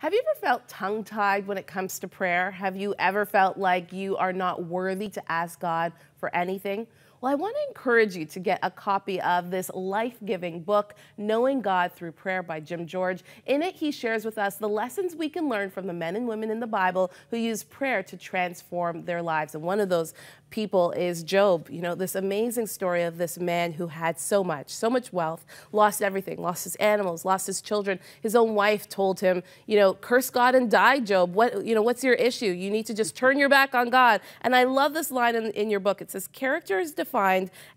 Have you ever felt tongue-tied when it comes to prayer? Have you ever felt like you are not worthy to ask God for anything? Well, I want to encourage you to get a copy of this life-giving book, Knowing God Through Prayer by Jim George. In it, he shares with us the lessons we can learn from the men and women in the Bible who use prayer to transform their lives. And one of those people is Job. You know, this amazing story of this man who had so much wealth, lost everything, lost his animals, lost his children. His own wife told him, you know, curse God and die, Job. What's your issue? You need to just turn your back on God. And I love this line in your book. It says, character is defined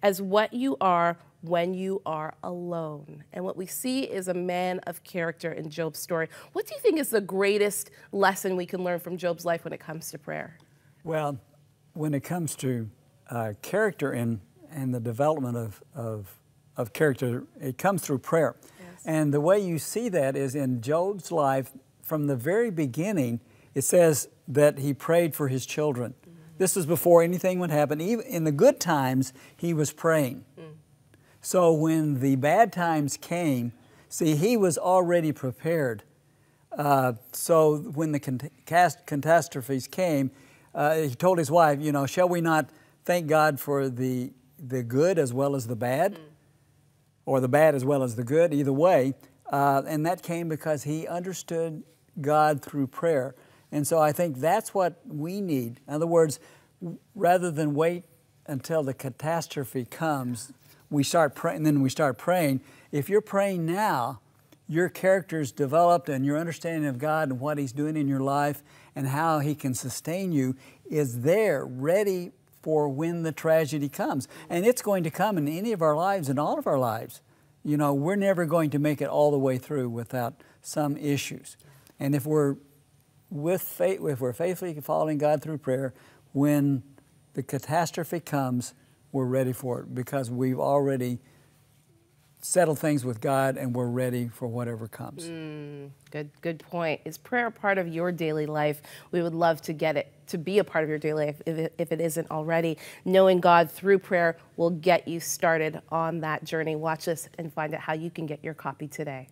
as what you are when you are alone. And what we see is a man of character in Job's story. What do you think is the greatest lesson we can learn from Job's life when it comes to prayer? Well, when it comes to character and the development of character, it comes through prayer. Yes. And the way you see that is in Job's life, from the very beginning, it says that he prayed for his children. This is before anything would happen. Even in the good times, he was praying. So when the bad times came, see, he was already prepared. So when the catastrophes came, he told his wife, you know, shall we not thank God for the good as well as the bad? Or the bad as well as the good, either way. And that came because he understood God through prayer. And so I think that's what we need. In other words, rather than wait until the catastrophe comes, we start praying, then we start praying. If you're praying now, your character's developed and your understanding of God and what He's doing in your life and how He can sustain you is there, ready for when the tragedy comes. And it's going to come in any of our lives, in all of our lives. You know, we're never going to make it all the way through without some issues. And if we're faithfully following God through prayer, when the catastrophe comes, we're ready for it because we've already settled things with God and we're ready for whatever comes. Good point. Is prayer a part of your daily life? We would love to get it to be a part of your daily life if it isn't already. Knowing God through prayer will get you started on that journey. Watch this and find out how you can get your copy today.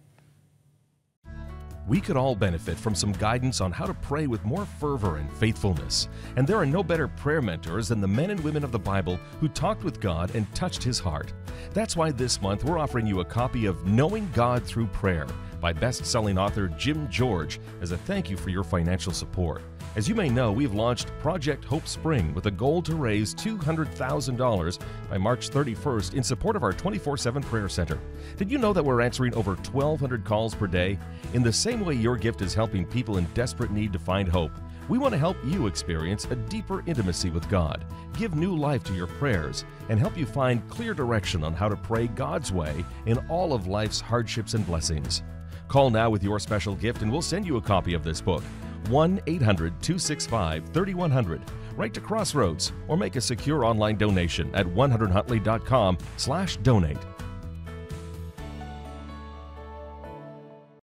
We could all benefit from some guidance on how to pray with more fervor and faithfulness. And there are no better prayer mentors than the men and women of the Bible who talked with God and touched His heart. That's why this month we're offering you a copy of Knowing God Through Prayer by best-selling author Jim George as a thank you for your financial support. As you may know, we've launched Project Hope Spring with a goal to raise $200,000 by March 31st in support of our 24/7 prayer center. Did you know that we're answering over 1,200 calls per day? In the same way your gift is helping people in desperate need to find hope, we want to help you experience a deeper intimacy with God, give new life to your prayers, and help you find clear direction on how to pray God's way in all of life's hardships and blessings. Call now with your special gift and we'll send you a copy of this book. 1-800-265-3100. Write to Crossroads or make a secure online donation at 100huntley.com/donate.